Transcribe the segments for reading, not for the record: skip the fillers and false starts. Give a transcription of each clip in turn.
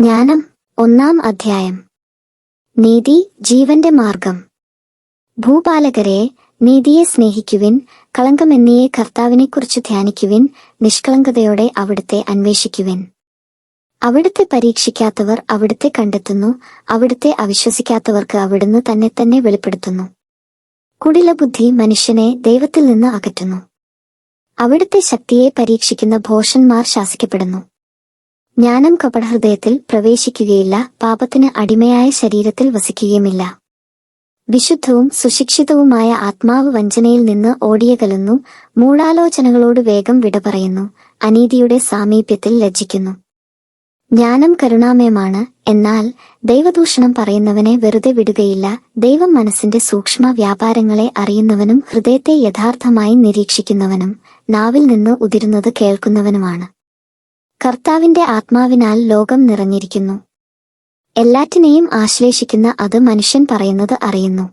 ജ്ഞാനം 1-ാം അധ്യായം. നീതി ജീവന്റെ മാർഗം. ഭൂപാലകരെ, നീതിയെ സ്നേഹിക്കുവിൻ, കളങ്കമെന്നിയെ കർത്താവിനെക്കുറിച്ച് ധ്യാനിക്കുവിൻ, നിഷ്കളങ്കതയോടെ അവിടുത്തെ അന്വേഷിക്കുവിൻ. അവിടുത്തെ പരീക്ഷിക്കാത്തവർ അവിടുത്തെ കണ്ടെത്തുന്നു, അവിടുത്തെ അവിശ്വസിക്കാത്തവർക്ക് അവിടുന്ന് തന്നെ വെളിപ്പെടുത്തുന്നു. കുടിലബുദ്ധി മനുഷ്യനെ ദൈവത്തിൽ നിന്ന് അകറ്റുന്നു. അവിടുത്തെ ശക്തിയെ പരീക്ഷിക്കുന്ന ഭോഷന്മാർ ശാസിക്കപ്പെടുന്നു. ജ്ഞാനം കപടഹൃദയത്തിൽ പ്രവേശിക്കുകയില്ല, പാപത്തിന് അടിമയായ ശരീരത്തിൽ വസിക്കുകയുമില്ല. വിശുദ്ധവും സുശിക്ഷിതവുമായ ആത്മാവ് വഞ്ചനയിൽ നിന്ന് ഓടിയകലുന്നു, മൂഢാലോചനകളോട് വേഗം വിട പറയുന്നു, അനീതിയുടെ സാമീപ്യത്തിൽ ലജ്ജിക്കുന്നു. ജ്ഞാനം കരുണാമയമാണ്, എന്നാൽ ദൈവദൂഷണം പറയുന്നവനെ വെറുതെ വിടുകയില്ല. ദൈവം മനസ്സിന്റെ സൂക്ഷ്മ വ്യാപാരങ്ങളെ അറിയുന്നവനും ഹൃദയത്തെ യഥാർത്ഥമായി നിരീക്ഷിക്കുന്നവനും നാവിൽ നിന്ന് ഉതിരുന്നത് കേൾക്കുന്നവനുമാണ്. കർത്താവിന്റെ ആത്മാവിനാൽ ലോകം നിറഞ്ഞിരിക്കുന്നു. എല്ലാറ്റിനെയും ആശ്ലേഷിക്കുന്ന അത് മനുഷ്യൻ പറയുന്നത് അറിയുന്നു.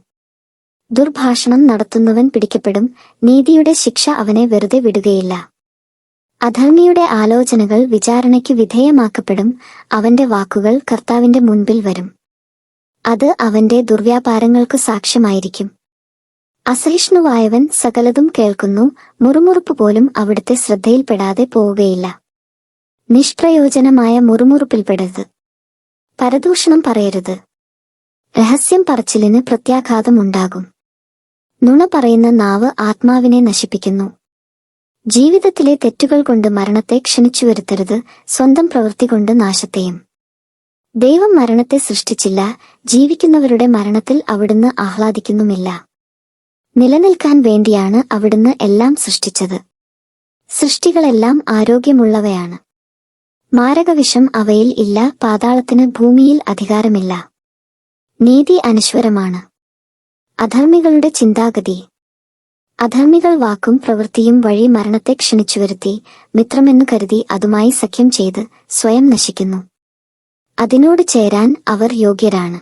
ദുർഭാഷണം നടത്തുന്നവൻ പിടിക്കപ്പെടും, നീതിയുടെ ശിക്ഷ അവനെ വെറുതെ വിടുകയില്ല. അധർമ്മിയുടെ ആലോചനകൾ വിചാരണയ്ക്ക് വിധേയമാക്കപ്പെടും, അവന്റെ വാക്കുകൾ കർത്താവിന്റെ മുൻപിൽ വരും. അത് അവന്റെ ദുർവ്യാപാരങ്ങൾക്ക് സാക്ഷ്യമായിരിക്കും. അസഹിഷ്ണുവായവൻ സകലതും കേൾക്കുന്നു, മുറുമുറുപ്പ് പോലും അവിടുത്തെ ശ്രദ്ധയിൽപ്പെടാതെ പോവുകയില്ല. നിഷ്പ്രയോജനമായ മുറുമുറുപ്പിൽപ്പെടരുത്. പരദൂഷണം പറയരുത്. രഹസ്യം പറച്ചിലിന് പ്രത്യാഘാതമുണ്ടാകും. നുണ പറയുന്ന നാവ് ആത്മാവിനെ നശിപ്പിക്കുന്നു. ജീവിതത്തിലെ തെറ്റുകൾ കൊണ്ട് മരണത്തെ ക്ഷണിച്ചു വരുത്തരുത്, സ്വന്തം പ്രവൃത്തി കൊണ്ട് നാശത്തെയും. ദൈവം മരണത്തെ സൃഷ്ടിച്ചില്ല, ജീവിക്കുന്നവരുടെ മരണത്തിൽ അവിടുന്ന് ആഹ്ലാദിക്കുന്നുമില്ല. നിലനിൽക്കാൻ വേണ്ടിയാണ് അവിടുന്ന് എല്ലാം സൃഷ്ടിച്ചത്. സൃഷ്ടികളെല്ലാം ആരോഗ്യമുള്ളവയാണ്. മാരകവിഷം അവയിൽ ഇല്ല, പാതാളത്തിന് ഭൂമിയിൽ അധികാരമില്ല. നീതി അനശ്വരമാണ്. അധർമ്മികളുടെ ചിന്താഗതി. അധർമ്മികൾ വാക്കും പ്രവൃത്തിയും വഴി മരണത്തെ ക്ഷണിച്ചുവരുത്തി, മിത്രമെന്നു കരുതി അതുമായി സഖ്യം ചെയ്ത് സ്വയം നശിക്കുന്നു. അതിനോട് ചേരാൻ അവർ യോഗ്യരാണ്.